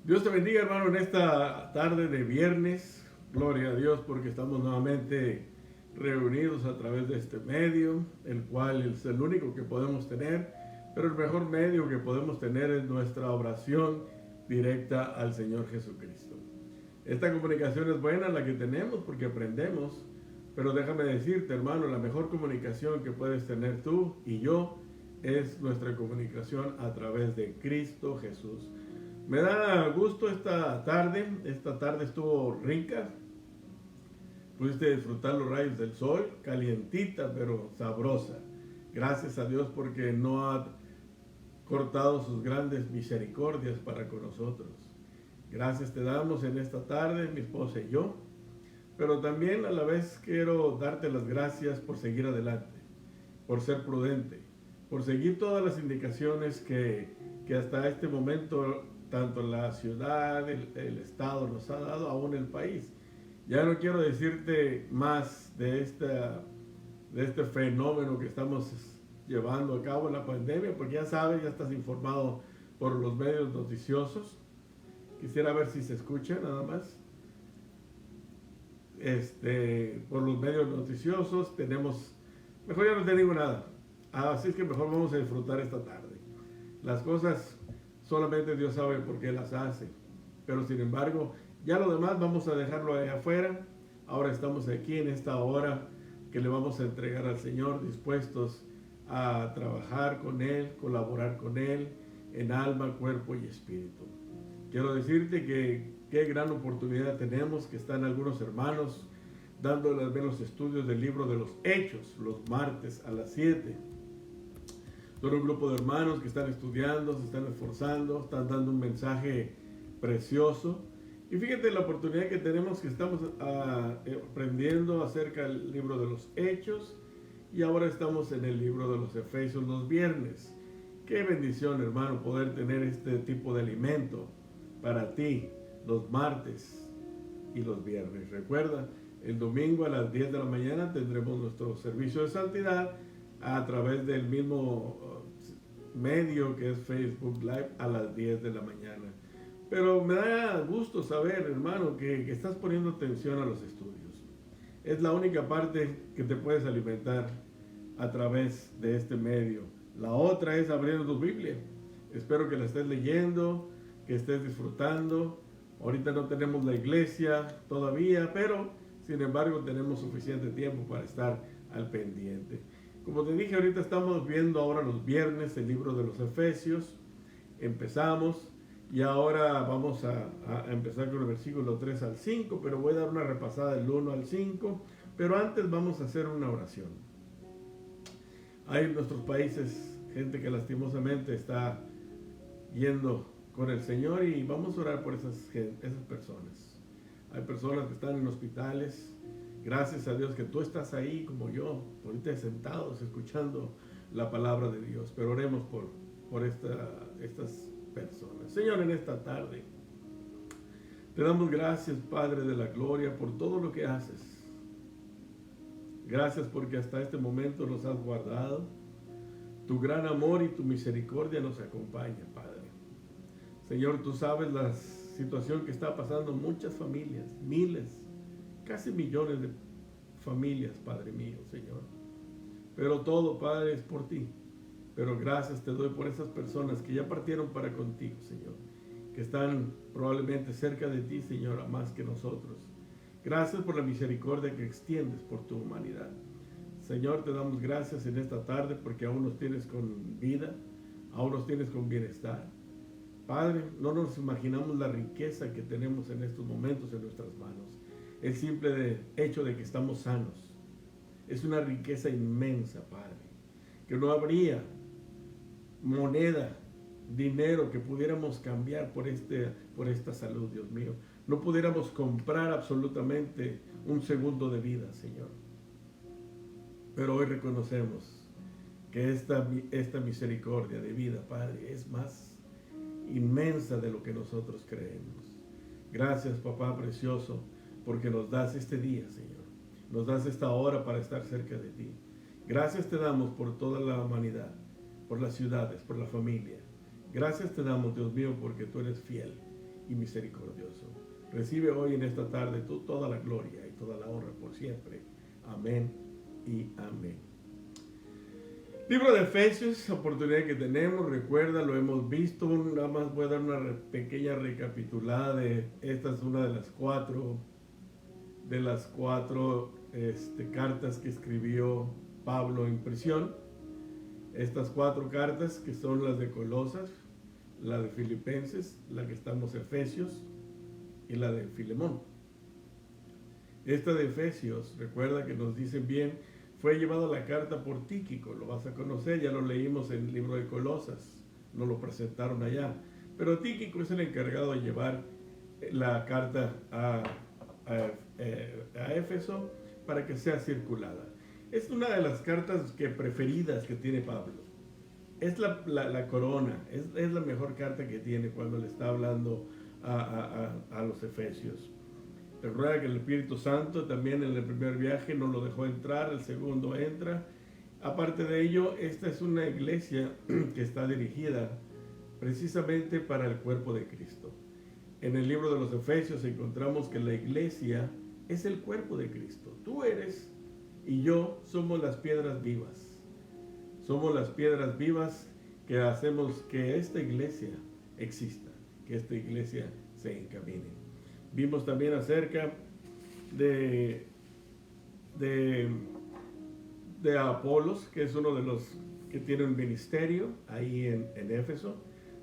Dios te bendiga, hermano, en esta tarde de viernes. Gloria a Dios porque estamos nuevamente reunidos a través de este medio, el cual es el único que podemos tener, pero el mejor medio que podemos tener es nuestra oración directa al Señor Jesucristo. Esta comunicación es buena, la que tenemos, porque aprendemos, pero déjame decirte, hermano, la mejor comunicación que puedes tener tú y yo es nuestra comunicación a través de Cristo Jesús. Me da gusto esta tarde estuvo rica, pudiste disfrutar los rayos del sol, calientita pero sabrosa. Gracias a Dios porque no ha cortado sus grandes misericordias para con nosotros. Gracias te damos en esta tarde, mi esposa y yo, pero también a la vez quiero darte las gracias por seguir adelante, por ser prudente, por seguir todas las indicaciones que hasta este momento tanto la ciudad, el estado nos ha dado, aún el país. Ya no quiero decirte más de este fenómeno que estamos llevando a cabo, la pandemia, porque ya sabes, ya estás informado por los medios noticiosos. Quisiera ver si se escucha nada más. Por los medios noticiosos tenemos, mejor ya no te digo nada, así es que mejor vamos a disfrutar esta tarde. Las cosas solamente Dios sabe por qué las hace, pero sin embargo ya lo demás vamos a dejarlo allá afuera. Ahora estamos aquí en esta hora que le vamos a entregar al Señor, dispuestos a trabajar con Él, colaborar con Él en alma, cuerpo y espíritu. Quiero decirte que qué gran oportunidad tenemos, que están algunos hermanos dándoles ver los estudios del libro de los Hechos los martes a las 7. Son un grupo de hermanos que están estudiando, se están esforzando, están dando un mensaje precioso. Y fíjate la oportunidad que tenemos, que estamos aprendiendo acerca del libro de los Hechos y ahora estamos en el libro de los Efesios los viernes. Qué bendición, hermano, poder tener este tipo de alimento para ti los martes y los viernes. Recuerda, el domingo a las 10 de la mañana tendremos nuestro servicio de santidad a través del mismo medio que es Facebook Live a las 10 de la mañana. Pero me da gusto saber, hermano, que estás poniendo atención a los estudios. Es la única parte que te puedes alimentar a través de este medio. La otra es abriendo tu Biblia. Espero que la estés leyendo, que estés disfrutando. Ahorita no tenemos la iglesia todavía, pero sin embargo tenemos suficiente tiempo para estar al pendiente. Como te dije, ahorita estamos viendo ahora los viernes el libro de los Efesios. Empezamos y ahora vamos a empezar con el versículo 3 al 5, pero voy a dar una repasada del 1 al 5. Pero antes vamos a hacer una oración. Hay en nuestros países gente que lastimosamente está yendo con el Señor y vamos a orar por esas personas. Hay personas que están en hospitales. Gracias a Dios que tú estás ahí como yo, ahorita sentados escuchando la palabra de Dios. Pero oremos por estas personas. Señor, en esta tarde te damos gracias, Padre de la gloria, por todo lo que haces. Gracias porque hasta este momento nos has guardado. Tu gran amor y tu misericordia nos acompaña, Padre. Señor, tú sabes la situación que está pasando muchas familias, miles, casi millones de familias, Padre mío, Señor. Pero todo, Padre, es por ti. Pero gracias te doy por esas personas que ya partieron para contigo, Señor, que están probablemente cerca de ti, Señor, a más que nosotros. Gracias por la misericordia que extiendes por tu humanidad. Señor, te damos gracias en esta tarde porque aún nos tienes con vida, aún nos tienes con bienestar. Padre, no nos imaginamos la riqueza que tenemos en estos momentos en nuestras manos. El simple hecho de que estamos sanos es una riqueza inmensa, Padre, que no habría moneda, dinero que pudiéramos cambiar por esta salud, Dios mío. No pudiéramos comprar absolutamente un segundo de vida, Señor. Pero hoy reconocemos que esta misericordia de vida, Padre, es más inmensa de lo que nosotros creemos. Gracias, papá precioso, porque nos das este día, Señor. Nos das esta hora para estar cerca de ti. Gracias te damos por toda la humanidad, por las ciudades, por la familia. Gracias te damos, Dios mío, porque tú eres fiel y misericordioso. Recibe hoy en esta tarde tú toda la gloria y toda la honra por siempre. Amén y amén. Libro de Efesios, oportunidad que tenemos, recuerda, lo hemos visto, nada más voy a dar una pequeña recapitulada de, esta es una de las cuatro cartas que escribió Pablo en prisión. Estas 4 cartas que son las de Colosas, la de Filipenses, la que estamos en Efesios y la de Filemón. Esta de Efesios, recuerda que nos dicen bien, fue llevada la carta por Tíquico, lo vas a conocer, ya lo leímos en el libro de Colosas, nos lo presentaron allá. Pero Tíquico es el encargado de llevar la carta a Éfeso para que sea circulada. Es una de las cartas preferidas que tiene Pablo. Es la corona, es la mejor carta que tiene cuando le está hablando a los efesios. Recuerda que el Espíritu Santo también en el primer viaje no lo dejó entrar, el segundo entra. Aparte de ello, esta es una iglesia que está dirigida precisamente para el cuerpo de Cristo. En el libro de los Efesios encontramos que la iglesia es el cuerpo de Cristo. Tú eres y yo somos las piedras vivas. Somos las piedras vivas que hacemos que esta iglesia exista, que esta iglesia se encamine. Vimos también acerca de Apolos, que es uno de los que tiene un ministerio ahí en Éfeso.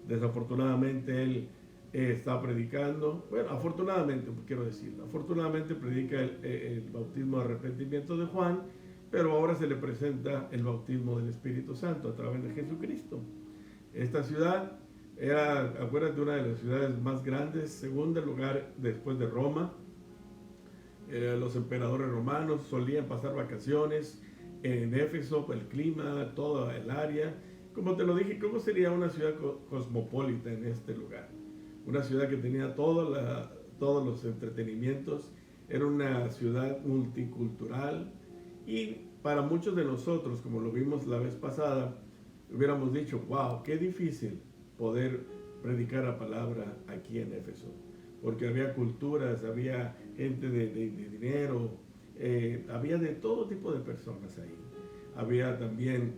Desafortunadamente él está predicando, bueno, afortunadamente quiero decirlo, afortunadamente predica el bautismo de arrepentimiento de Juan, pero ahora se le presenta el bautismo del Espíritu Santo a través de Jesucristo. Esta ciudad era, acuérdate, una de las ciudades más grandes, segundo lugar después de Roma. Los emperadores romanos solían pasar vacaciones en Éfeso, el clima, toda el área. Como te lo dije, ¿cómo sería una ciudad cosmopolita en este lugar? Una ciudad que tenía todos los entretenimientos, era una ciudad multicultural y para muchos de nosotros, como lo vimos la vez pasada, hubiéramos dicho, wow, qué difícil poder predicar la palabra aquí en Éfeso, porque había culturas, había gente de dinero, había de todo tipo de personas ahí. Había también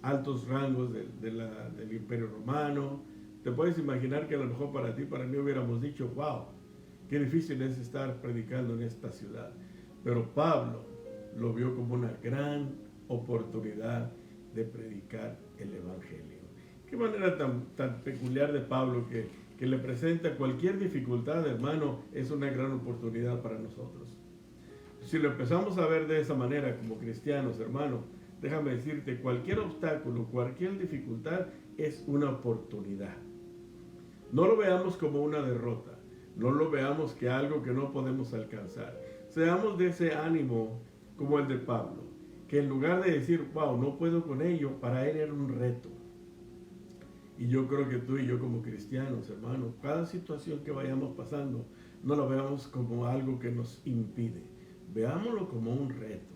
altos rangos del Imperio Romano. Te puedes imaginar que a lo mejor para ti, para mí hubiéramos dicho, wow, qué difícil es estar predicando en esta ciudad. Pero Pablo lo vio como una gran oportunidad de predicar el Evangelio. Qué manera tan peculiar de Pablo que le presenta cualquier dificultad, hermano, es una gran oportunidad para nosotros. Si lo empezamos a ver de esa manera como cristianos, hermano, déjame decirte, cualquier obstáculo, cualquier dificultad es una oportunidad. No lo veamos como una derrota, no lo veamos que algo que no podemos alcanzar. Seamos de ese ánimo como el de Pablo, que en lugar de decir, wow, no puedo con ello, para él era un reto. Y yo creo que tú y yo como cristianos, hermanos, cada situación que vayamos pasando, no lo veamos como algo que nos impide. Veámoslo como un reto,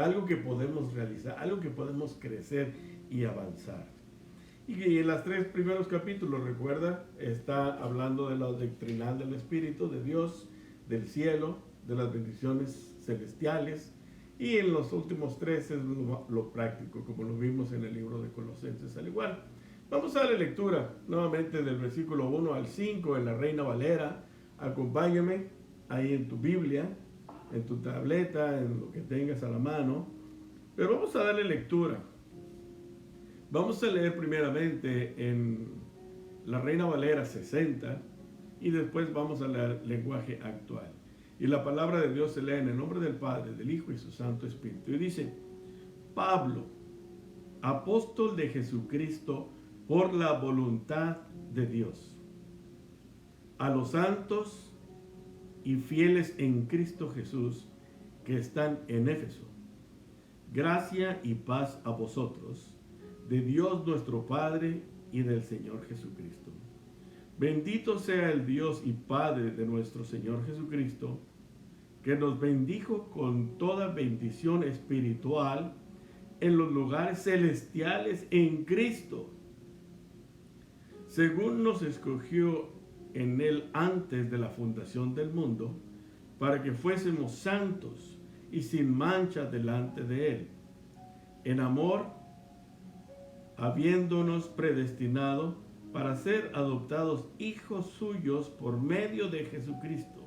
algo que podemos realizar, algo que podemos crecer y avanzar. Y en los 3 primeros capítulos, recuerda, está hablando de la doctrinal del Espíritu, de Dios, del cielo, de las bendiciones celestiales. Y en los últimos 3 es lo práctico, como lo vimos en el libro de Colosenses al igual. Vamos a darle lectura nuevamente del versículo 1 al 5 en la Reina Valera. Acompáñame ahí en tu Biblia, en tu tableta, en lo que tengas a la mano. Pero vamos a darle lectura. Vamos a leer primeramente en la Reina Valera 60 y después vamos a leer lenguaje actual. Y la palabra de Dios se lee en el nombre del Padre, del Hijo y su Santo Espíritu. Y dice, Pablo, apóstol de Jesucristo, por la voluntad de Dios, a los santos y fieles en Cristo Jesús que están en Éfeso, gracia y paz a vosotros, de Dios nuestro Padre y del Señor Jesucristo. Bendito sea el Dios y Padre de nuestro Señor Jesucristo, que nos bendijo con toda bendición espiritual en los lugares celestiales en Cristo, según nos escogió en él antes de la fundación del mundo, para que fuésemos santos y sin mancha delante de él. En amor, habiéndonos predestinado para ser adoptados hijos suyos por medio de Jesucristo,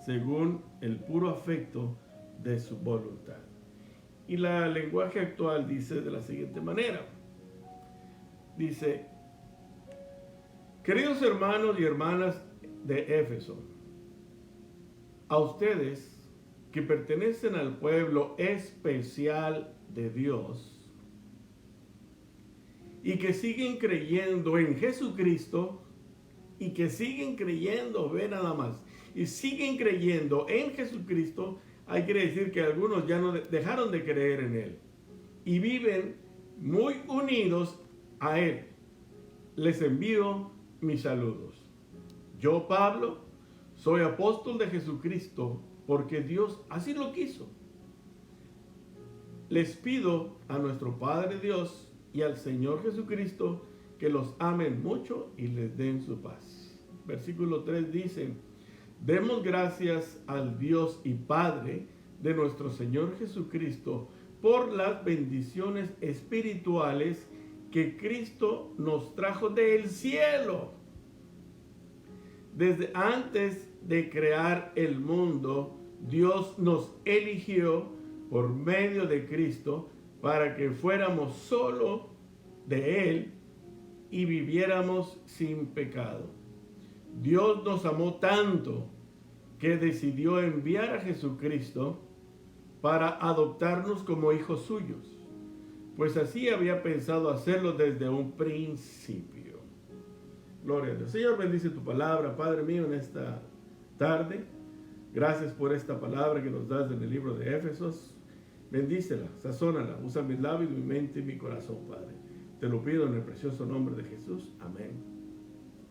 según el puro afecto de su voluntad. Y la lenguaje actual dice de la siguiente manera. Dice: queridos hermanos y hermanas de Éfeso, a ustedes que pertenecen al pueblo especial de Dios y que siguen creyendo en Jesucristo, y que siguen creyendo, ve nada más, y siguen creyendo en Jesucristo, hay que decir que algunos ya no dejaron de creer en Él y viven muy unidos a Él. Les envío mis saludos. Yo, Pablo, soy apóstol de Jesucristo porque Dios así lo quiso. Les pido a nuestro Padre Dios y al Señor Jesucristo que los amen mucho y les den su paz. Versículo 3 dice: demos gracias al Dios y Padre de nuestro Señor Jesucristo por las bendiciones espirituales que Cristo nos trajo del cielo. Desde antes de crear el mundo, Dios nos eligió por medio de Cristo para que fuéramos solo de Él y viviéramos sin pecado. Dios nos amó tanto que decidió enviar a Jesucristo para adoptarnos como hijos suyos, pues así había pensado hacerlo desde un principio. Gloria a Dios. Señor, bendice tu palabra, Padre mío, en esta tarde. Gracias por esta palabra que nos das en el libro de Éfesos. Bendícela, sazónala, usa mis labios, mi mente y mi corazón, Padre. Te lo pido en el precioso nombre de Jesús. Amén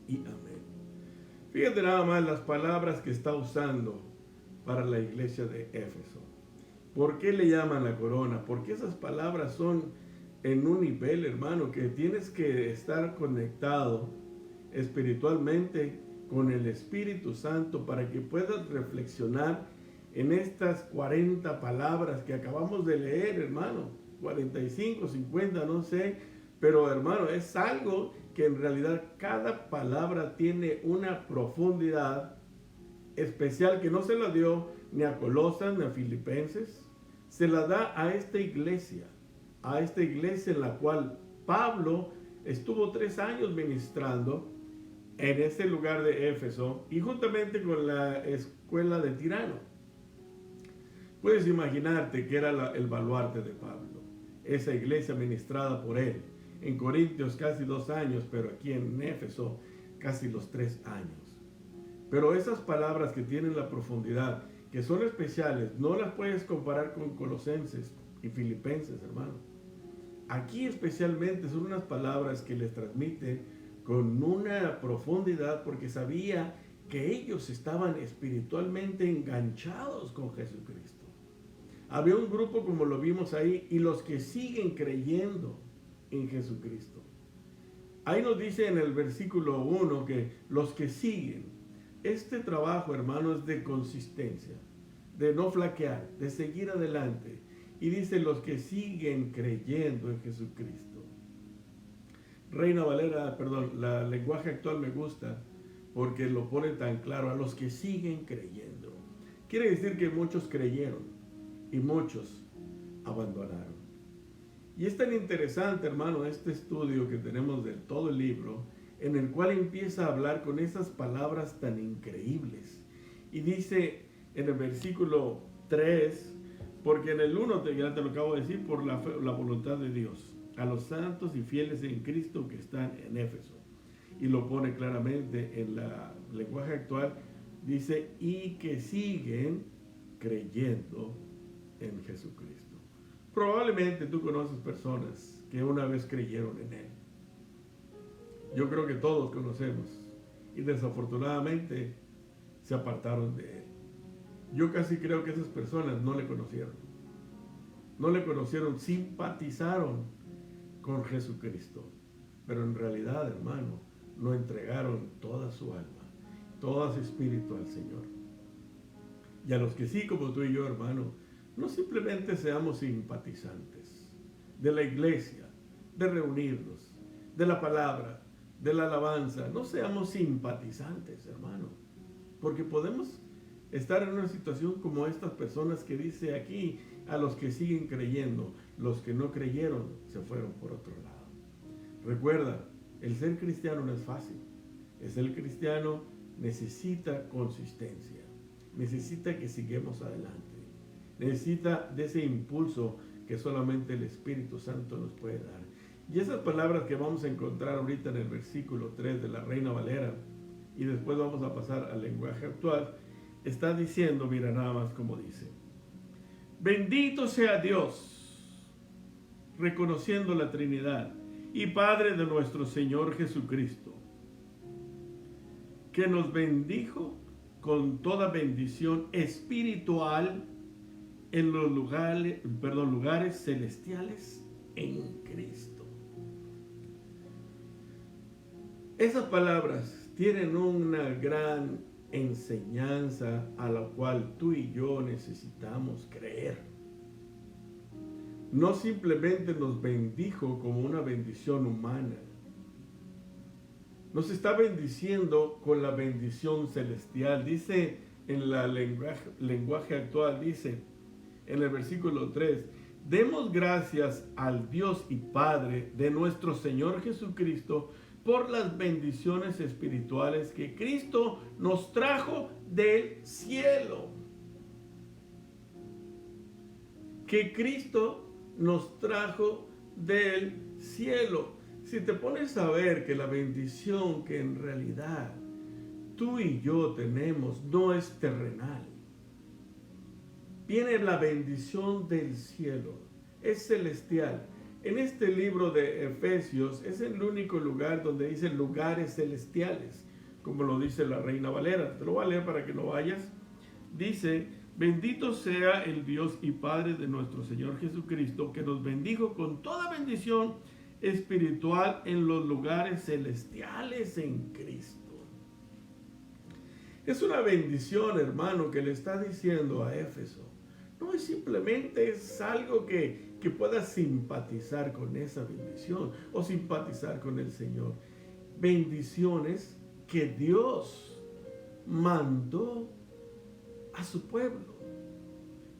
y amén. Fíjate nada más las palabras que está usando para la iglesia de Éfeso. ¿Por qué le llaman la corona? Porque esas palabras son en un nivel, hermano, que tienes que estar conectado espiritualmente con el Espíritu Santo para que puedas reflexionar en estas 40 palabras que acabamos de leer, hermano. 45, 50, no sé. Pero, hermano, es algo que en realidad cada palabra tiene una profundidad especial que no se la dio ni a Colosas ni a Filipenses. Se la da a esta iglesia en la cual Pablo estuvo 3 años ministrando en ese lugar de Éfeso y juntamente con la escuela de Tirano. Puedes imaginarte que era el baluarte de Pablo, esa iglesia ministrada por él. En Corintios casi 2 años, pero aquí en Éfeso casi los 3 años. Pero esas palabras que tienen la profundidad, que son especiales, no las puedes comparar con Colosenses y Filipenses, hermano. Aquí especialmente son unas palabras que les transmiten con una profundidad porque sabía que ellos estaban espiritualmente enganchados con Jesucristo. Había un grupo, como lo vimos ahí, y los que siguen creyendo en Jesucristo. Ahí nos dice en el versículo 1 que los que siguen. Este trabajo, hermano, es de consistencia, de no flaquear, de seguir adelante. Y dice los que siguen creyendo en Jesucristo. Reina Valera, la lenguaje actual me gusta porque lo pone tan claro, a los que siguen creyendo. Quiere decir que muchos creyeron y muchos abandonaron. Y es tan interesante, hermano, este estudio que tenemos de todo el libro, en el cual empieza a hablar con esas palabras tan increíbles. Y dice en el versículo 3, porque en el 1, ya te lo acabo de decir, por la voluntad de Dios, a los santos y fieles en Cristo que están en Éfeso. Y lo pone claramente en la lenguaje actual, dice, y que siguen creyendo en Jesucristo. Probablemente tú conoces personas que una vez creyeron en Él. Yo creo que todos conocemos y desafortunadamente se apartaron de Él. Yo casi creo que esas personas no le conocieron. No le conocieron, simpatizaron con Jesucristo. Pero en realidad, hermano, no entregaron toda su alma, todo su espíritu al Señor. Y a los que sí, como tú y yo, hermano, no simplemente seamos simpatizantes de la iglesia, de reunirnos, de la palabra, de la alabanza. No seamos simpatizantes, hermano, porque podemos estar en una situación como estas personas que dice aquí, a los que siguen creyendo, los que no creyeron se fueron por otro lado. Recuerda, el ser cristiano no es fácil. El ser cristiano necesita consistencia, necesita que sigamos adelante, necesita de ese impulso que solamente el Espíritu Santo nos puede dar. Y esas palabras que vamos a encontrar ahorita en el versículo 3 de la Reina Valera, y después vamos a pasar al lenguaje actual, está diciendo, mira nada más como dice: bendito sea Dios, reconociendo la Trinidad, y Padre de nuestro Señor Jesucristo, que nos bendijo con toda bendición espiritual en los lugares celestiales en Cristo. Esas palabras tienen una gran enseñanza a la cual tú y yo necesitamos creer. No simplemente nos bendijo como una bendición humana. Nos está bendiciendo con la bendición celestial. Dice en la lenguaje actual, dice en el versículo 3, demos gracias al Dios y Padre de nuestro Señor Jesucristo por las bendiciones espirituales que Cristo nos trajo del cielo. Que Cristo nos trajo del cielo. Si te pones a ver que la bendición que en realidad tú y yo tenemos no es terrenal, viene la bendición del cielo, es celestial. En este libro de Efesios es el único lugar donde dice lugares celestiales, como lo dice la Reina Valera. Te lo voy a leer para que lo vayas. Dice: bendito sea el Dios y Padre de nuestro Señor Jesucristo, que nos bendijo con toda bendición espiritual en los lugares celestiales en Cristo. Es una bendición, hermano, que le está diciendo a Éfeso. No es simplemente, es algo que puedas simpatizar con esa bendición o simpatizar con el Señor. Bendiciones que Dios mandó a su pueblo,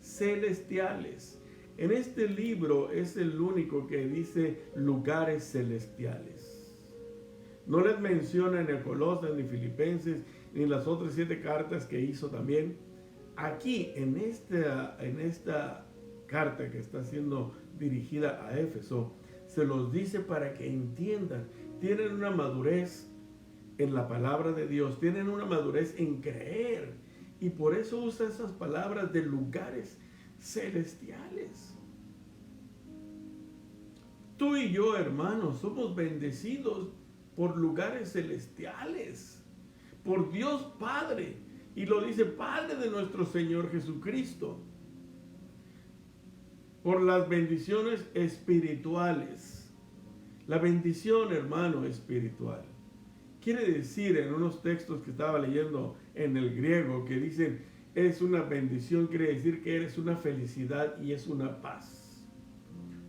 celestiales. En este libro es el único que dice lugares celestiales. No les menciona ni a Colosas, ni Filipenses, ni las otras 7 cartas que hizo también. Aquí, en esta carta que está siendo dirigida a Éfeso, se los dice para que entiendan. Tienen una madurez en la palabra de Dios, tienen una madurez en creer, y por eso usa esas palabras de lugares celestiales. Tú y yo, hermanos, somos bendecidos por lugares celestiales, por Dios Padre, y lo dice Padre de nuestro Señor Jesucristo, por las bendiciones espirituales. La bendición, hermano, espiritual quiere decir, en unos textos que estaba leyendo en el griego, que dicen es una bendición, quiere decir que eres una felicidad y es una paz.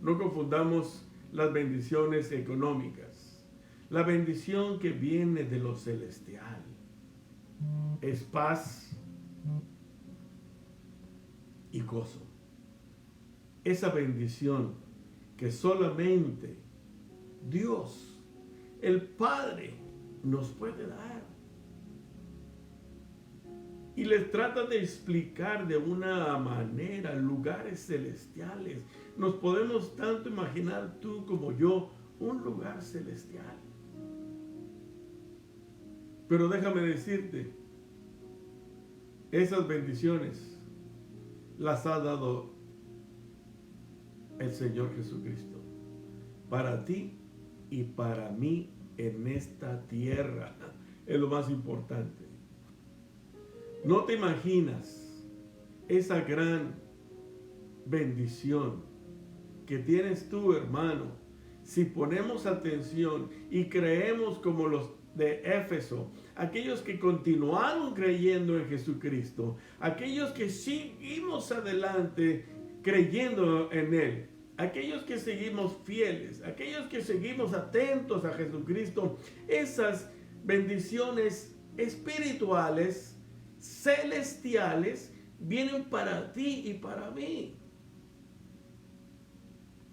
No confundamos las bendiciones económicas. La bendición que viene de lo celestial es paz y gozo. Esa bendición que solamente Dios, el Padre, nos puede dar. Y les trata de explicar de una manera lugares celestiales. Nos podemos tanto imaginar tú como yo un lugar celestial. Pero déjame decirte, esas bendiciones las ha dado el Señor Jesucristo para ti y para mí en esta tierra. Es lo más importante. No te imaginas esa gran bendición que tienes tú, hermano, si ponemos atención y creemos como los de Éfeso, aquellos que continuaron creyendo en Jesucristo, aquellos que seguimos adelante creyendo en Él, aquellos que seguimos fieles, aquellos que seguimos atentos a Jesucristo, esas bendiciones espirituales, celestiales, vienen para ti y para mí.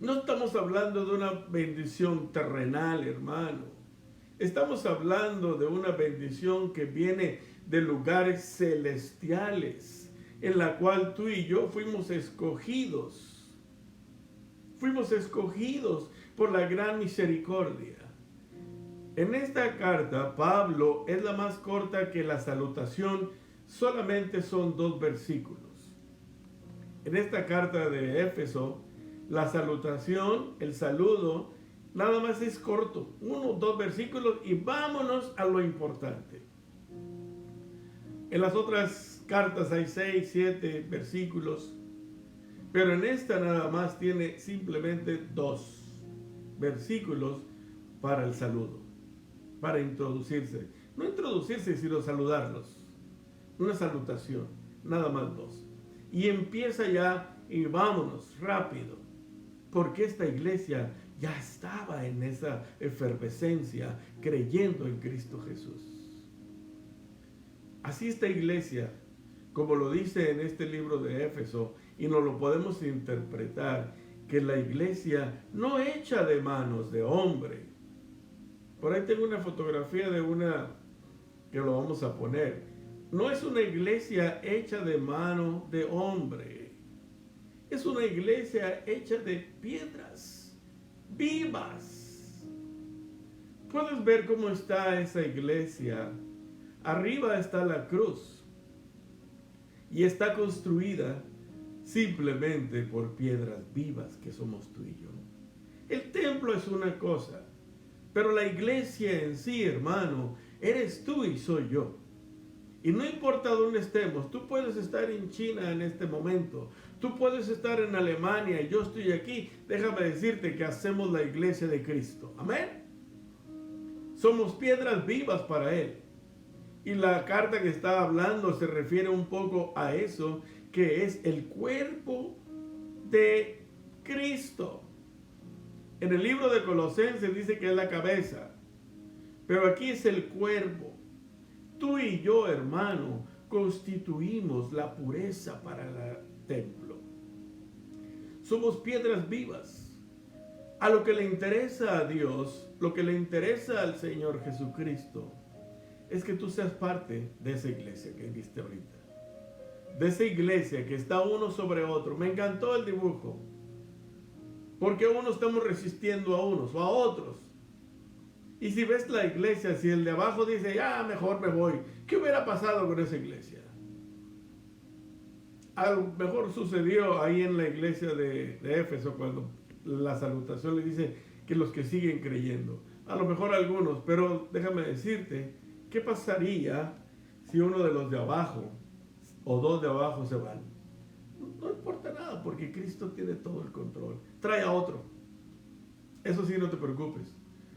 No estamos hablando de una bendición terrenal, hermano. Estamos hablando de una bendición que viene de lugares celestiales, en la cual tú y yo fuimos escogidos. Fuimos escogidos por la gran misericordia. En esta carta, Pablo es la más corta que la salutación, solamente son 2 versículos. En esta carta de Éfeso, la salutación, el saludo, nada más es corto, 1 o 2 versículos y vámonos a lo importante. En las otras cartas hay 6, 7 versículos, pero en esta nada más tiene simplemente 2 versículos para el saludo, para introducirse. No introducirse, sino saludarlos. Una salutación, nada más 2. Y empieza ya y vámonos rápido. Porque esta iglesia ya estaba en esa efervescencia, creyendo en Cristo Jesús. Así esta iglesia, como lo dice en este libro de Éfeso, y nos lo podemos interpretar, que la iglesia no hecha de manos de hombre. Por ahí tengo una fotografía de una, que lo vamos a poner. No es una iglesia hecha de mano de hombre. Es una iglesia hecha de piedras vivas. Puedes ver cómo está esa iglesia. Arriba está la cruz. Y está construida simplemente por piedras vivas que somos tú y yo. El templo es una cosa, pero la iglesia en sí, hermano, eres tú y soy yo. Y no importa dónde estemos, tú puedes estar en China en este momento, tú puedes estar en Alemania y yo estoy aquí. Déjame decirte que hacemos la iglesia de Cristo. Amén. Somos piedras vivas para Él. Y la carta que está hablando se refiere un poco a eso, que es el cuerpo de Cristo. En el libro de Colosenses dice que es la cabeza, pero aquí es el cuerpo. Tú y yo, hermano, constituimos la pureza para el templo. Somos piedras vivas. A lo que le interesa a Dios, lo que le interesa al Señor Jesucristo, es que tú seas parte de esa iglesia que viste ahorita. De esa iglesia que está uno sobre otro. Me encantó el dibujo. Porque unos estamos resistiendo a unos o a otros. Y si ves la iglesia, si el de abajo dice, ya mejor me voy, ¿qué hubiera pasado con esa iglesia? A lo mejor sucedió ahí en la iglesia de Éfeso, cuando la salutación le dice que los que siguen creyendo. A lo mejor algunos, pero déjame decirte, ¿qué pasaría si uno de los de abajo o 2 de abajo se van? No importa nada, porque Cristo tiene todo el control. Trae a otro. Eso sí, no te preocupes.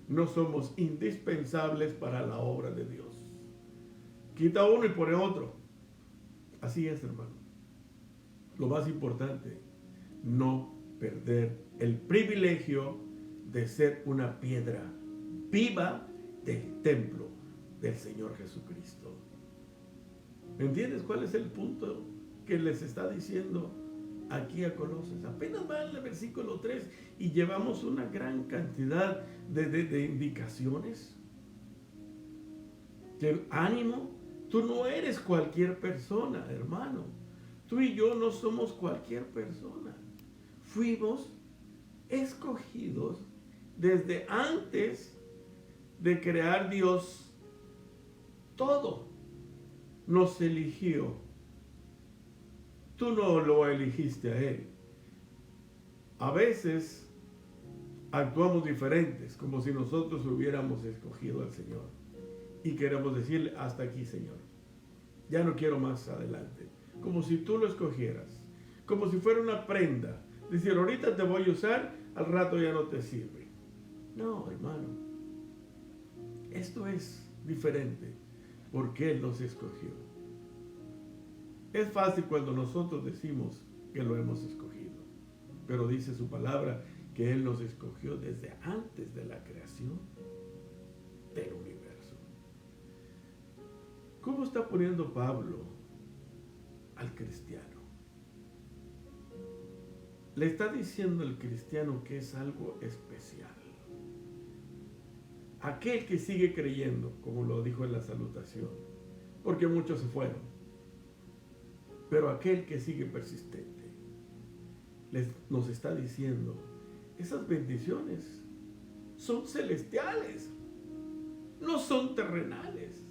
No somos indispensables para la obra de Dios. Quita uno y pone otro. Así es, hermano. Lo más importante, no perder el privilegio de ser una piedra viva del templo del Señor Jesucristo. ¿Me entiendes cuál es el punto que les está diciendo aquí a Colosenses? Apenas va en el versículo 3 y llevamos una gran cantidad de indicaciones. Que ánimo, tú no eres cualquier persona, hermano. Tú y yo no somos cualquier persona. Fuimos escogidos desde antes de crear Dios todo. Nos eligió. Tú no lo eligiste a Él. A veces actuamos diferentes, como si nosotros hubiéramos escogido al Señor. Y queremos decirle, hasta aquí, Señor. Ya no quiero más adelante. Como si tú lo escogieras. Como si fuera una prenda. Decir, ahorita te voy a usar, al rato ya no te sirve. No, hermano. Esto es diferente, porque Él nos escogió. Es fácil cuando nosotros decimos que lo hemos escogido, pero dice su palabra que Él nos escogió desde antes de la creación del universo. ¿Cómo está poniendo Pablo al cristiano? Le está diciendo al cristiano que es algo especial. Aquel que sigue creyendo, como lo dijo en la salutación, porque muchos se fueron, pero aquel que sigue persistente, nos está diciendo, esas bendiciones son celestiales, no son terrenales.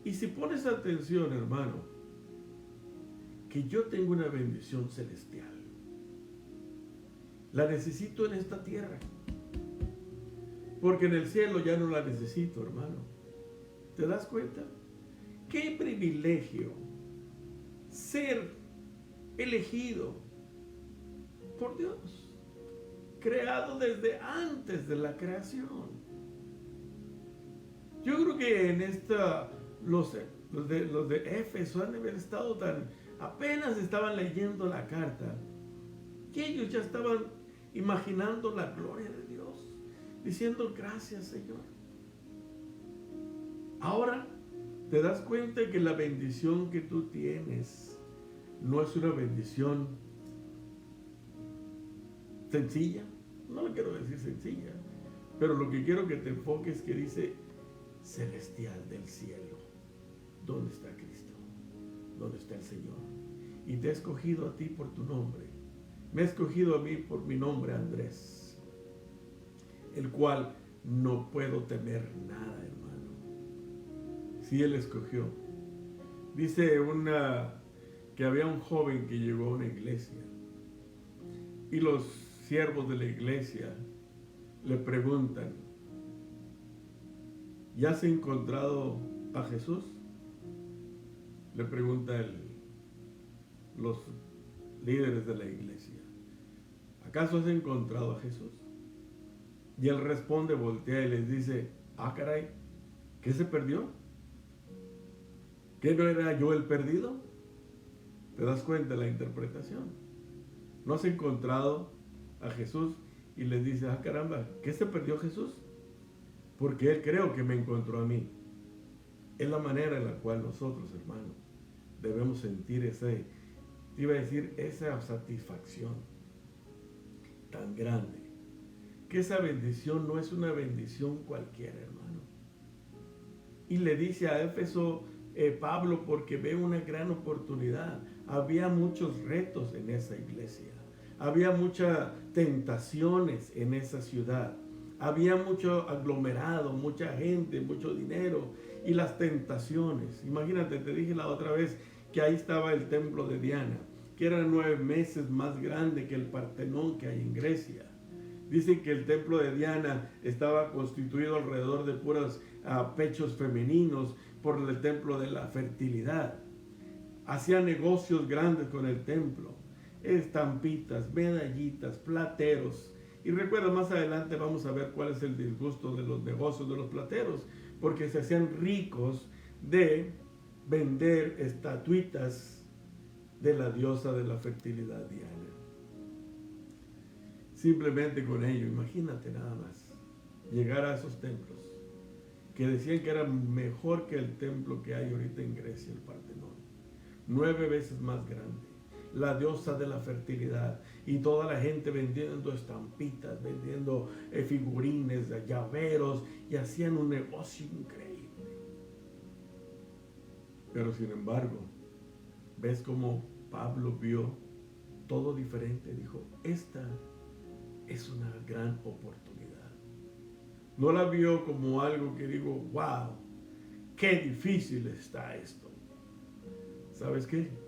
Y si pones atención, hermano, que yo tengo una bendición celestial, la necesito en esta tierra, porque en el cielo ya no la necesito, hermano. ¿Te das cuenta? Qué privilegio ser elegido por Dios, creado desde antes de la creación. Yo creo que en esta los de Éfeso han de haber estado apenas estaban leyendo la carta, que ellos ya estaban imaginando la gloria de Dios, diciendo gracias, Señor. Ahora te das cuenta que la bendición que tú tienes no es una bendición sencilla. No le quiero decir sencilla, pero lo que quiero que te enfoques es que dice celestial, del cielo. ¿Dónde está Cristo? ¿Dónde está el Señor? Y te ha escogido a ti por tu nombre. Me ha escogido a mí por mi nombre, Andrés, el cual no puedo temer nada, hermano. Si Él escogió. Dice que había un joven que llegó a una iglesia y los siervos de la iglesia le preguntan, ¿ya has encontrado a Jesús? Le pregunta los líderes de la iglesia, ¿acaso has encontrado a Jesús? Y él responde, voltea y les dice, caray, ¿qué se perdió? ¿Qué no era yo el perdido? ¿Te das cuenta de la interpretación? ¿No has encontrado a Jesús? Y les dice, caramba, ¿qué se perdió Jesús? Porque Él creo que me encontró a mí. Es la manera en la cual nosotros, hermanos, debemos sentir esa satisfacción tan grande. Que esa bendición no es una bendición cualquiera, hermano. Y le dice a Éfeso, Pablo, porque ve una gran oportunidad. Había muchos retos en esa iglesia. Había muchas tentaciones en esa ciudad. Había mucho aglomerado, mucha gente, mucho dinero y las tentaciones. Imagínate, te dije la otra vez que ahí estaba el templo de Diana, que era 9 veces más grande que el Partenón que hay en Grecia. Dicen que el templo de Diana estaba constituido alrededor de puros pechos femeninos por el templo de la fertilidad. Hacían negocios grandes con el templo. Estampitas, medallitas, plateros. Y recuerda, más adelante vamos a ver cuál es el disgusto de los negocios de los plateros, porque se hacían ricos de vender estatuitas de la diosa de la fertilidad Diana. Simplemente con ello, imagínate nada más, llegar a esos templos, que decían que era mejor que el templo que hay ahorita en Grecia, el Partenón, 9 veces más grande. La diosa de la fertilidad, y toda la gente vendiendo estampitas, vendiendo figurines, llaveros, y hacían un negocio increíble. Pero sin embargo, ves cómo Pablo vio todo diferente. Dijo, esta es una gran oportunidad. No la vio como algo que digo, wow, qué difícil está esto. ¿Sabes qué?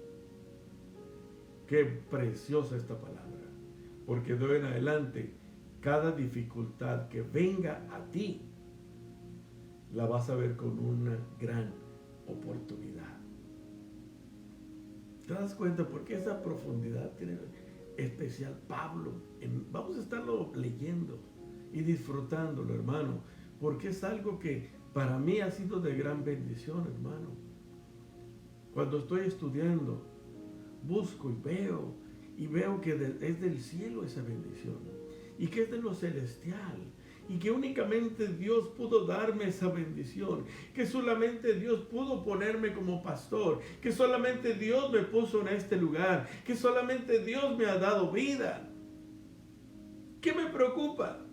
Qué preciosa esta palabra, porque de hoy en adelante, cada dificultad que venga a ti, la vas a ver con una gran oportunidad. ¿Te das cuenta? Porque esa profundidad tiene especial Pablo. Vamos a estarlo leyendo y disfrutándolo, hermano, porque es algo que para mí ha sido de gran bendición, hermano. Cuando estoy estudiando, busco y veo que es del cielo esa bendición, y que es de lo celestial, y que únicamente Dios pudo darme esa bendición, que solamente Dios pudo ponerme como pastor, que solamente Dios me puso en este lugar, que solamente Dios me ha dado vida. ¿Qué me preocupa?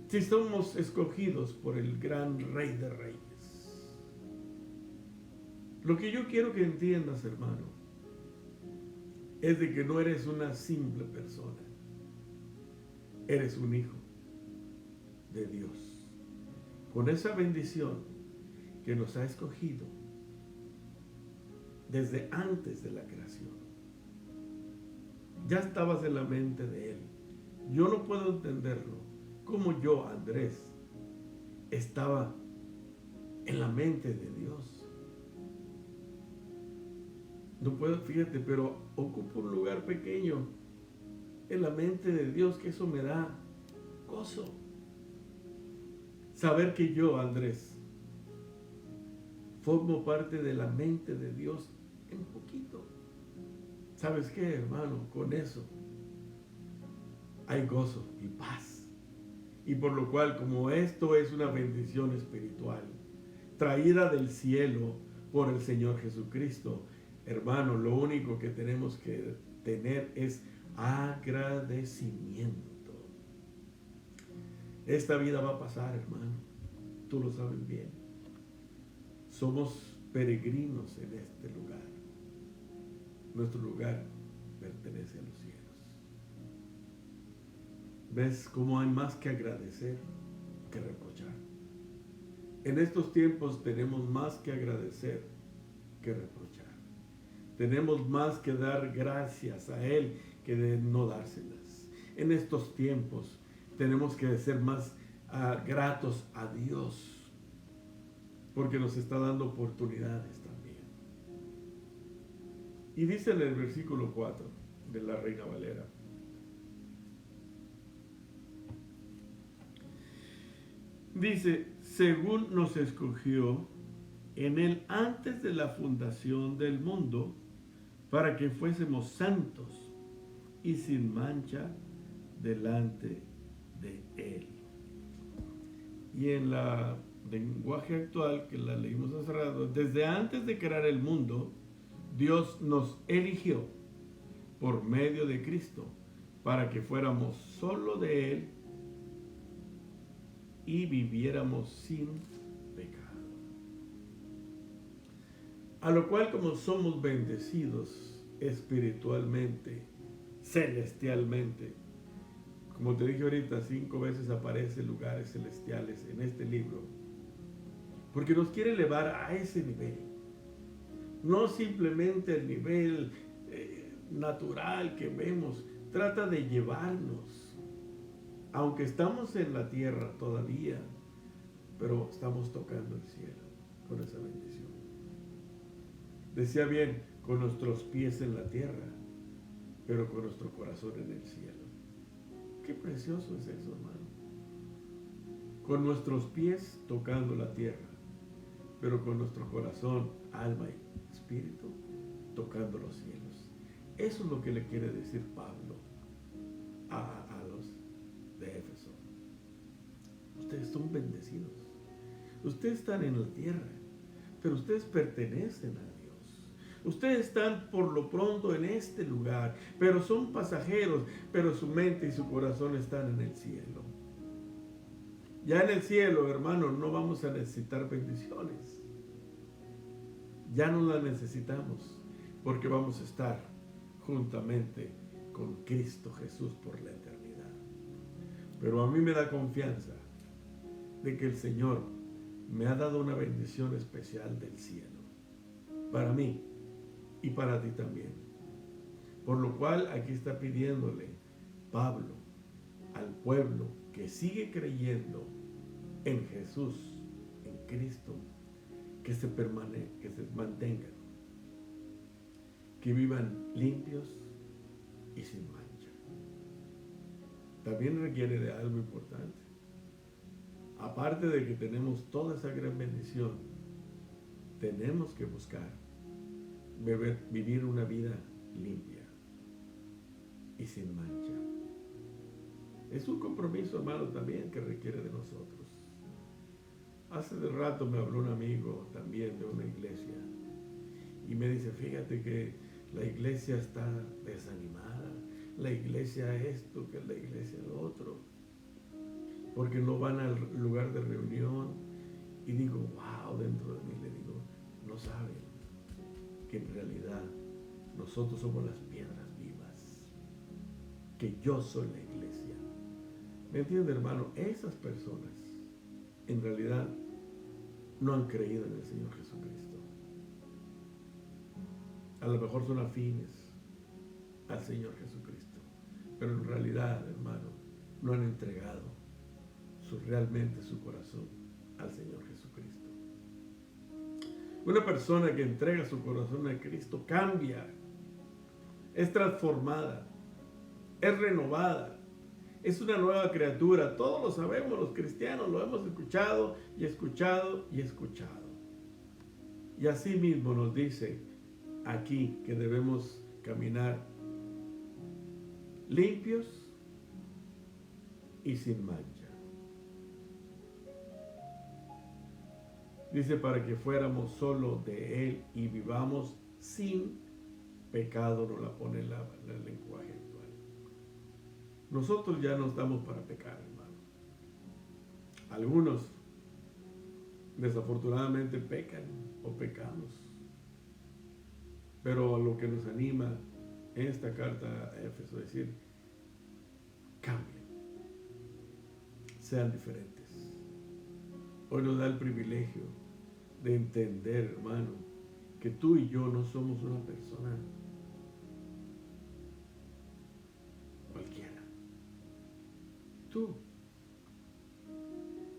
Si somos escogidos por el gran Rey de Reyes. Lo que yo quiero que entiendas, hermano, es de que no eres una simple persona. Eres un hijo de Dios, con esa bendición que nos ha escogido desde antes de la creación. Ya estabas en la mente de Él. Yo no puedo entenderlo, como yo, Andrés, estaba en la mente de Dios. No puedo, fíjate, pero ocupo un lugar pequeño en la mente de Dios, que eso me da gozo. Saber que yo, Andrés, formo parte de la mente de Dios en poquito. ¿Sabes qué, hermano? Con eso hay gozo y paz. Y por lo cual, como esto es una bendición espiritual, traída del cielo por el Señor Jesucristo, hermano, lo único que tenemos que tener es agradecimiento. Esta vida va a pasar, hermano. Tú lo sabes bien. Somos peregrinos en este lugar. Nuestro lugar pertenece a los cielos. ¿Ves cómo hay más que agradecer que reprochar? En estos tiempos tenemos más que agradecer que reprochar. Tenemos más que dar gracias a Él que de no dárselas. En estos tiempos tenemos que ser más gratos a Dios, porque nos está dando oportunidades también. Y dice en el versículo 4 de la Reina Valera: dice, según nos escogió en Él antes de la fundación del mundo, para que fuésemos santos y sin mancha delante de Él. Y en la lenguaje actual, que la leímos hace rato, desde antes de crear el mundo, Dios nos eligió por medio de Cristo para que fuéramos solo de Él y viviéramos sin pecado. A lo cual, como somos bendecidos espiritualmente, celestialmente, como te dije ahorita, 5 veces aparecen lugares celestiales en este libro, porque nos quiere elevar a ese nivel, no simplemente el nivel natural que vemos, trata de llevarnos, aunque estamos en la tierra todavía, pero estamos tocando el cielo con esa bendición. Decía bien, con nuestros pies en la tierra, pero con nuestro corazón en el cielo. Qué precioso es eso, hermano. Con nuestros pies tocando la tierra, pero con nuestro corazón, alma y espíritu tocando los cielos. Eso es lo que le quiere decir Pablo a los de Éfeso. Ustedes son bendecidos. Ustedes están en la tierra, pero ustedes pertenecen a Dios. Ustedes están por lo pronto en este lugar, pero son pasajeros, pero su mente y su corazón están en el cielo. Ya en el cielo, hermanos, no vamos a necesitar bendiciones. Ya no las necesitamos, porque vamos a estar juntamente con Cristo Jesús por la eternidad. Pero a mí me da confianza de que el Señor me ha dado una bendición especial del cielo, para mí y para ti también. Por lo cual aquí está pidiéndole Pablo al pueblo que sigue creyendo en Jesús, en Cristo, que se mantengan, que vivan limpios y sin mancha. También requiere de algo importante: aparte de que tenemos toda esa gran bendición, tenemos que buscar vivir una vida limpia y sin mancha. Es un compromiso, hermano, también que requiere de nosotros. Hace de rato me habló un amigo también de una iglesia y me dice, fíjate que la iglesia está desanimada, la iglesia esto, que la iglesia lo otro, porque no van al lugar de reunión. Y digo, wow, dentro de mí le digo, no saben que en realidad nosotros somos las piedras vivas, que yo soy la iglesia. ¿Me entiende, hermano? Esas personas en realidad no han creído en el Señor Jesucristo. A lo mejor son afines al Señor Jesucristo, pero en realidad, hermano, no han entregado realmente su corazón al Señor Jesucristo. Una persona que entrega su corazón a Cristo cambia, es transformada, es renovada, es una nueva criatura. Todos lo sabemos, los cristianos lo hemos escuchado y escuchado y escuchado. Y así mismo nos dice aquí que debemos caminar limpios y sin mancha. Dice, para que fuéramos solo de Él y vivamos sin pecado, nos la pone en el lenguaje actual. Nosotros ya no estamos para pecar, hermano. Algunos desafortunadamente pecan o pecamos. Pero lo que nos anima en esta carta a Éfeso es decir, cambien, sean diferentes. Hoy nos da el privilegio de entender, hermano, que tú y yo no somos una persona cualquiera. Tú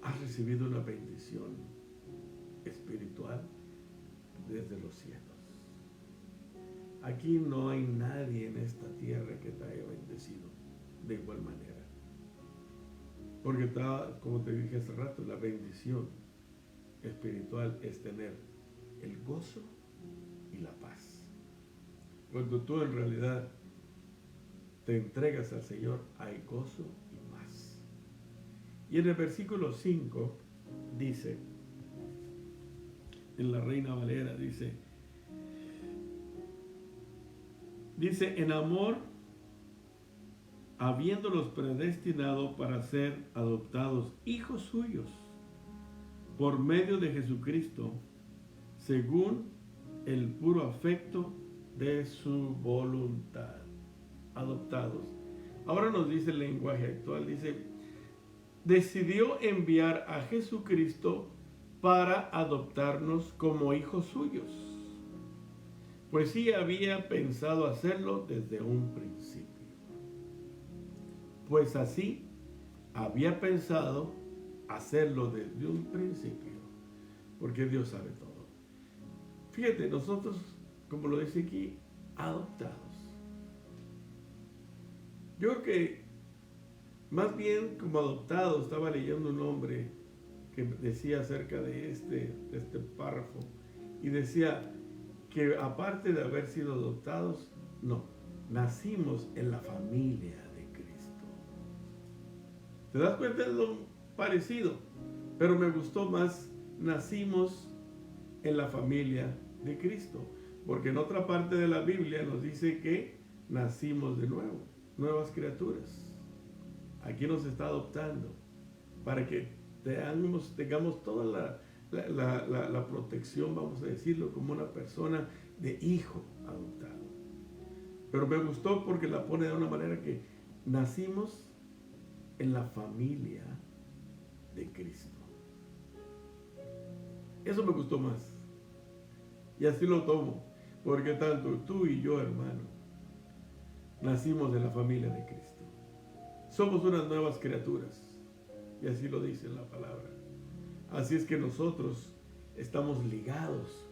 has recibido una bendición espiritual desde los cielos. Aquí no hay nadie en esta tierra que te haya bendecido de igual manera. Porque está, como te dije hace rato, la bendición espiritual es tener el gozo y la paz. Cuando tú en realidad te entregas al Señor, hay gozo y paz. Y en el versículo 5 dice, en la Reina Valera dice, en amor, habiéndolos predestinado para ser adoptados hijos suyos por medio de Jesucristo, según el puro afecto de su voluntad. Adoptados. Ahora nos dice el lenguaje actual, dice, decidió enviar a Jesucristo para adoptarnos como hijos suyos, pues sí había pensado hacerlo desde un principio. Pues así había pensado hacerlo desde un principio, porque Dios sabe todo. Fíjate, nosotros, como lo dice aquí, adoptados. Yo creo que más bien como adoptados, estaba leyendo un hombre que decía acerca de este párrafo, y decía que aparte de haber sido adoptados, no, nacimos en la familia de Cristo. ¿Te das cuenta? Es lo parecido, pero me gustó más, nacimos en la familia de Cristo, porque en otra parte de la Biblia nos dice que nacimos de nuevo, nuevas criaturas. Aquí nos está adoptando para que tengamos toda la protección, vamos a decirlo, como una persona de hijo adoptado. Pero me gustó porque la pone de una manera que nacimos en la familia de Cristo. Eso me gustó más. Y así lo tomo, porque tanto tú y yo, hermano, nacimos en la familia de Cristo. Somos unas nuevas criaturas, y así lo dice la palabra. Así es que nosotros estamos ligados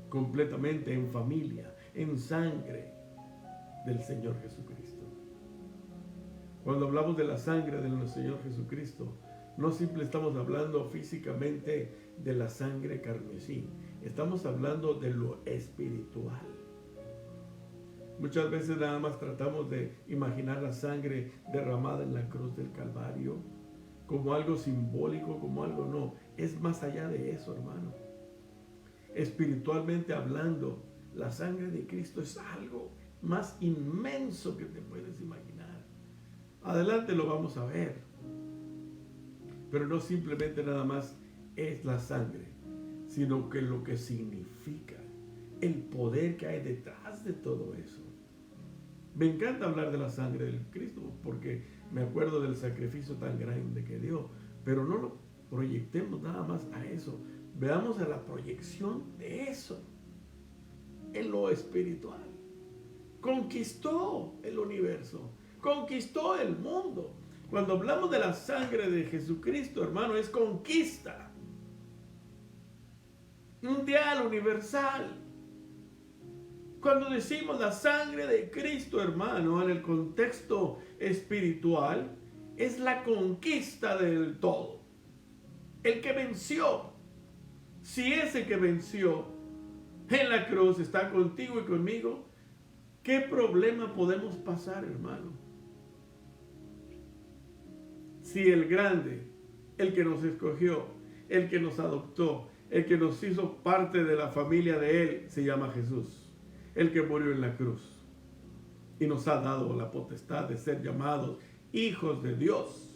completamente en familia, en sangre del Señor Jesucristo. Cuando hablamos de la sangre de nuestro Señor Jesucristo, No simple estamos hablando físicamente de la sangre carmesí. Estamos hablando de lo espiritual. Muchas veces nada más tratamos de imaginar la sangre derramada en la cruz del Calvario como algo simbólico, como algo no. Es más allá de eso, hermano. Espiritualmente hablando, la sangre de Cristo es algo más inmenso que te puedes imaginar. Adelante lo vamos a ver. Pero no simplemente nada más es la sangre, sino que lo que significa, el poder que hay detrás de todo eso. Me encanta hablar de la sangre del Cristo porque me acuerdo del sacrificio tan grande que dio, pero no lo proyectemos nada más a eso. Veamos a la proyección de eso en lo espiritual. Conquistó el universo, conquistó el mundo. Cuando hablamos de la sangre de Jesucristo, hermano, es conquista mundial, universal. Cuando decimos la sangre de Cristo, hermano, en el contexto espiritual, es la conquista del todo. El que venció. Si ese que venció en la cruz está contigo y conmigo, ¿qué problema podemos pasar, hermano? Si el grande, el que nos escogió, el que nos adoptó, el que nos hizo parte de la familia de Él, se llama Jesús. El que murió en la cruz y nos ha dado la potestad de ser llamados hijos de Dios.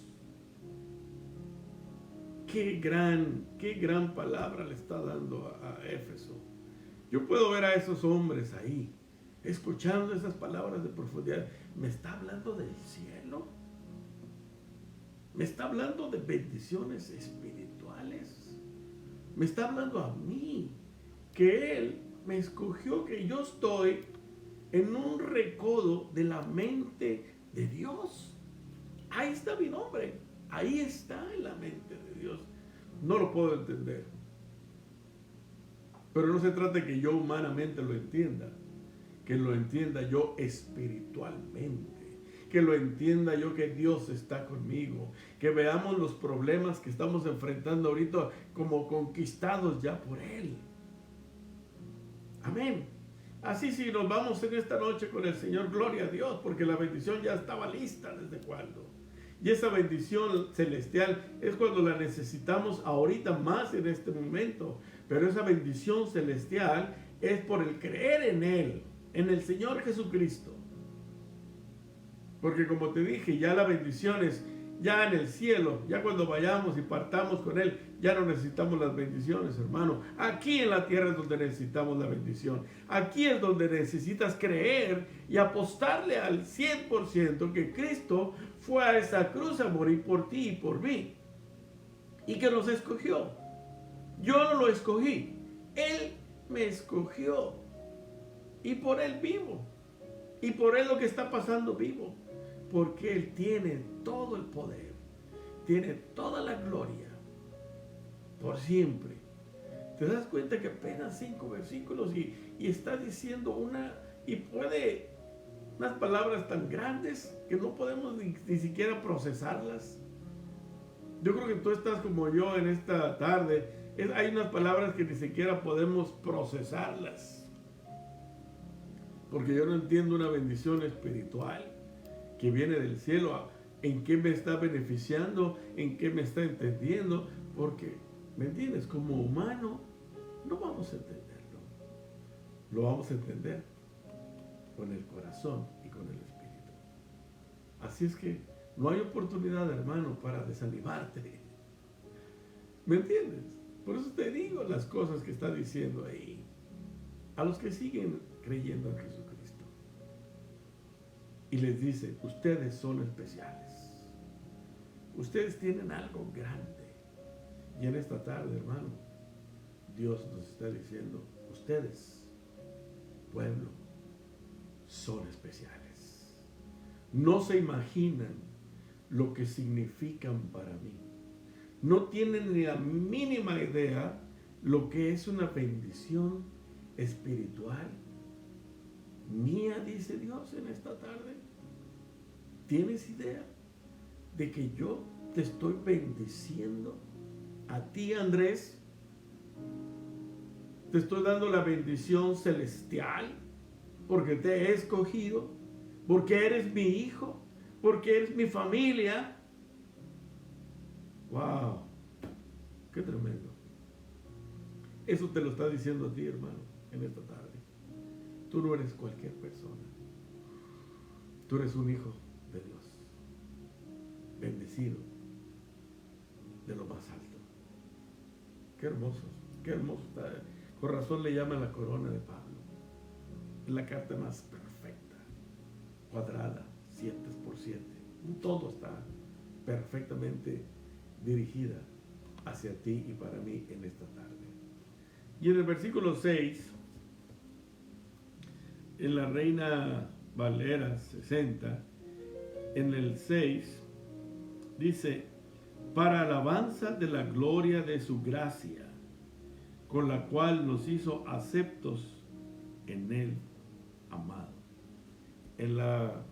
Qué gran palabra le está dando a Éfeso. Yo puedo ver a esos hombres ahí, escuchando esas palabras de profundidad. Me está hablando del cielo. Me está hablando de bendiciones espirituales. Me está hablando a mí, que Él me escogió, que yo estoy en un recodo de la mente de Dios. Ahí está mi nombre. Ahí está en la mente de Dios. No lo puedo entender. Pero no se trata de que yo humanamente lo entienda. Que lo entienda yo espiritualmente. Que lo entienda yo que Dios está conmigo. Que veamos los problemas que estamos enfrentando ahorita como conquistados ya por Él. Amén. Así si nos vamos en esta noche con el Señor, gloria a Dios, porque la bendición ya estaba lista desde cuando. Y esa bendición celestial es cuando la necesitamos ahorita más en este momento. Pero esa bendición celestial es por el creer en Él, en el Señor Jesucristo. Porque como te dije, ya la bendición es ya en el cielo, ya cuando vayamos y partamos con Él, ya no necesitamos las bendiciones, hermano. Aquí en la tierra es donde necesitamos la bendición. Aquí es donde necesitas creer y apostarle al 100% que Cristo fue a esa cruz a morir por ti y por mí. Y que nos escogió. Yo no lo escogí. Él me escogió. Y por Él vivo. Y por Él lo que está pasando vivo. Porque Él tiene todo el poder. Tiene toda la gloria. Por siempre. ¿Te das cuenta que apenas 5 versículos y está diciendo unas palabras tan grandes que no podemos ni siquiera procesarlas? Yo creo que tú estás como yo en esta tarde. Hay unas palabras que ni siquiera podemos procesarlas. Porque yo no entiendo una bendición espiritual que viene del cielo. ¿En qué me está beneficiando? ¿En qué me está entendiendo? Porque, ¿me entiendes? Como humano, no vamos a entenderlo. Lo vamos a entender con el corazón y con el espíritu. Así es que no hay oportunidad, hermano, para desanimarte. ¿Me entiendes? Por eso te digo las cosas que está diciendo ahí. A los que siguen creyendo en Jesucristo. Y les dice, ustedes son especiales. Ustedes tienen algo grande. Y en esta tarde, hermano, Dios nos está diciendo, ustedes, pueblo, son especiales. No se imaginan lo que significan para mí. No tienen ni la mínima idea lo que es una bendición espiritual mía, dice Dios en esta tarde. ¿Tienes idea de que yo te estoy bendiciendo. A ti, Andrés, te estoy dando la bendición celestial porque te he escogido, porque eres mi hijo, porque eres mi familia. ¡Wow! ¡Qué tremendo! Eso te lo está diciendo a ti, hermano, en esta tarde. Tú no eres cualquier persona. Tú eres un hijo de Dios, bendecido de lo más alto. Qué hermoso, qué hermoso está. Con razón le llaman la corona de Pablo. Es la carta más perfecta, cuadrada, 7x7. Todo está perfectamente dirigida hacia ti y para mí en esta tarde. Y en el versículo 6, en la Reina Valera 60, en el 6, dice: para alabanza de la gloria de su gracia, con la cual nos hizo aceptos en él, amado. En la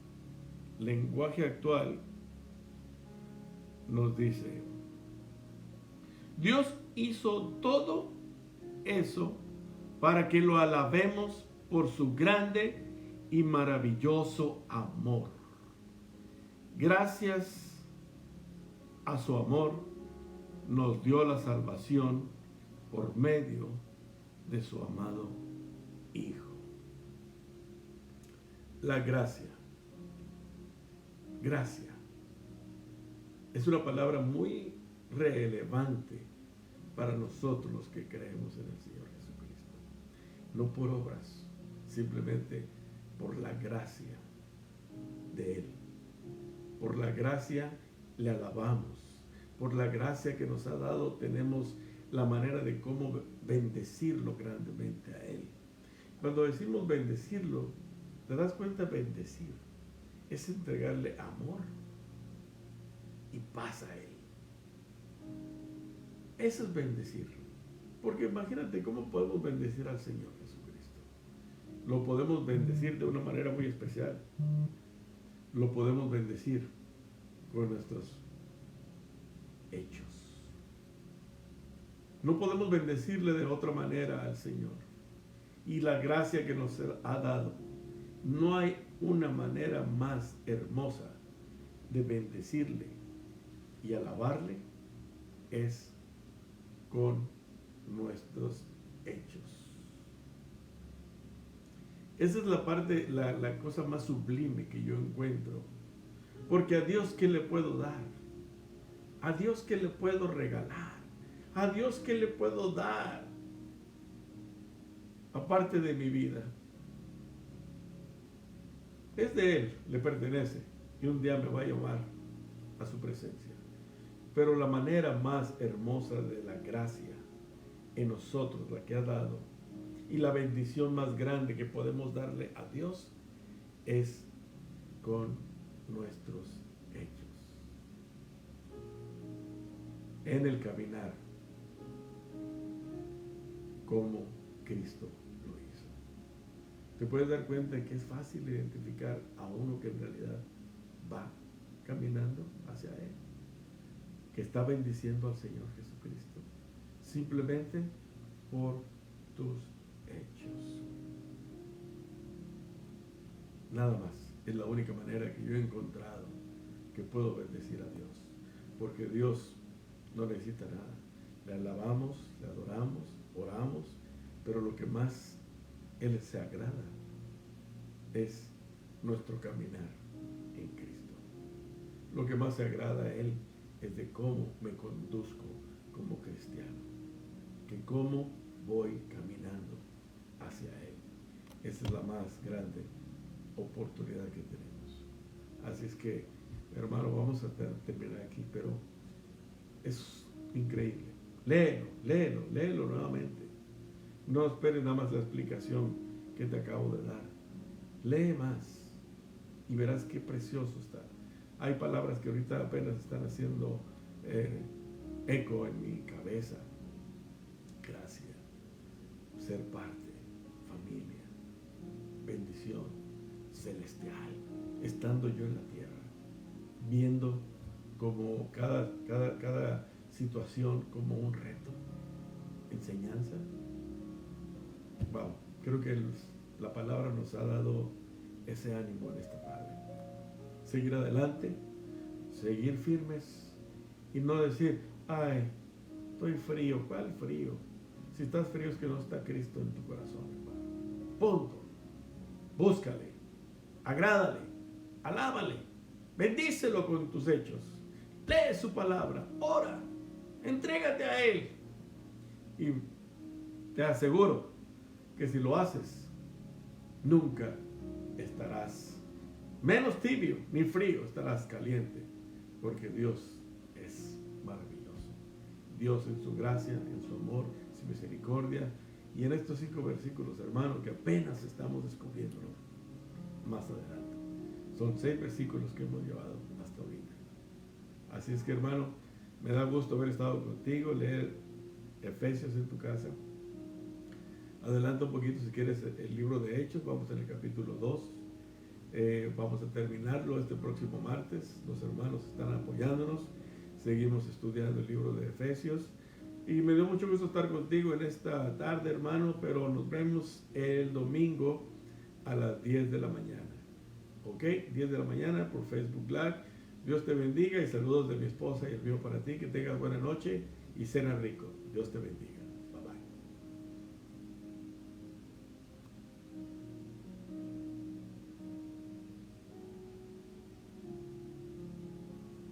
lenguaje actual nos dice: Dios hizo todo eso para que lo alabemos por su grande y maravilloso amor. Gracias a su amor nos dio la salvación por medio de su amado Hijo. La gracia. Gracia. Es una palabra muy relevante para nosotros los que creemos en el Señor Jesucristo. No por obras, simplemente por la gracia de Él. Por la gracia le alabamos. Por la gracia que nos ha dado tenemos la manera de cómo bendecirlo grandemente a Él. Cuando decimos bendecirlo, ¿te das cuenta? Bendecir es entregarle amor y paz a Él. Eso es bendecirlo. Porque imagínate cómo podemos bendecir al Señor Jesucristo. Lo podemos bendecir de una manera muy especial. Lo podemos bendecir con nuestros hechos. No podemos bendecirle de otra manera al Señor. Y la gracia que nos ha dado, no hay una manera más hermosa de bendecirle y alabarle, es con nuestros hechos. Esa es la parte, la cosa más sublime que yo encuentro. Porque a Dios, ¿qué le puedo dar? A Dios, ¿qué le puedo regalar? A Dios, ¿qué le puedo dar? Aparte de mi vida. Es de Él, le pertenece. Y un día me va a llamar a su presencia. Pero la manera más hermosa de la gracia en nosotros, la que ha dado, y la bendición más grande que podemos darle a Dios, es con nuestros hechos. En el caminar como Cristo lo hizo. Te puedes dar cuenta de que es fácil identificar a uno que en realidad va caminando hacia Él, que está bendiciendo al Señor Jesucristo, simplemente por tus hechos. Nada más. Es la única manera que yo he encontrado que puedo bendecir a Dios, porque Dios no necesita nada. Le alabamos, le adoramos, oramos, pero lo que más Él se agrada es nuestro caminar en Cristo. Lo que más se agrada a Él es de cómo me conduzco como cristiano, que cómo voy caminando hacia Él. Esa es la más grande oportunidad que tenemos. Así es que, hermano, vamos a terminar aquí, pero es increíble. Léelo nuevamente. No esperes nada más la explicación que te acabo de dar. Lee más y verás qué precioso está. Hay palabras que ahorita apenas están haciendo eco en mi cabeza. Gracia, ser parte, familia, bendición celestial, estando yo en la tierra, viendo como cada situación como un reto. Enseñanza. Wow, creo que la palabra nos ha dado ese ánimo en esta tarde. Seguir adelante, seguir firmes y no decir, ay, estoy frío. ¿Cuál frío? Si estás frío es que no está Cristo en tu corazón, hermano. Punto. Búscale, agrádale, alábale, bendícelo con tus hechos. Lee su palabra, ora, entrégate a Él. Y te aseguro que si lo haces, nunca estarás menos tibio ni frío, estarás caliente, porque Dios es maravilloso. Dios en su gracia, en su amor, su misericordia, y en estos 5 versículos, hermanos, que apenas estamos descubriéndolo más adelante. Son 6 versículos que hemos llevado hasta ahorita. Así es que, hermano, me da gusto haber estado contigo, leer Efesios en tu casa. Adelanta un poquito si quieres el libro de Hechos, vamos en el capítulo 2. Vamos a terminarlo este próximo martes. Los hermanos están apoyándonos. Seguimos estudiando el libro de Efesios. Y me dio mucho gusto estar contigo en esta tarde, hermano, pero nos vemos el domingo a las 10 de la mañana. ¿Ok? 10 de la mañana por Facebook Live. Dios te bendiga y saludos de mi esposa y el mío para ti. Que tengas buena noche y cena rico. Dios te bendiga.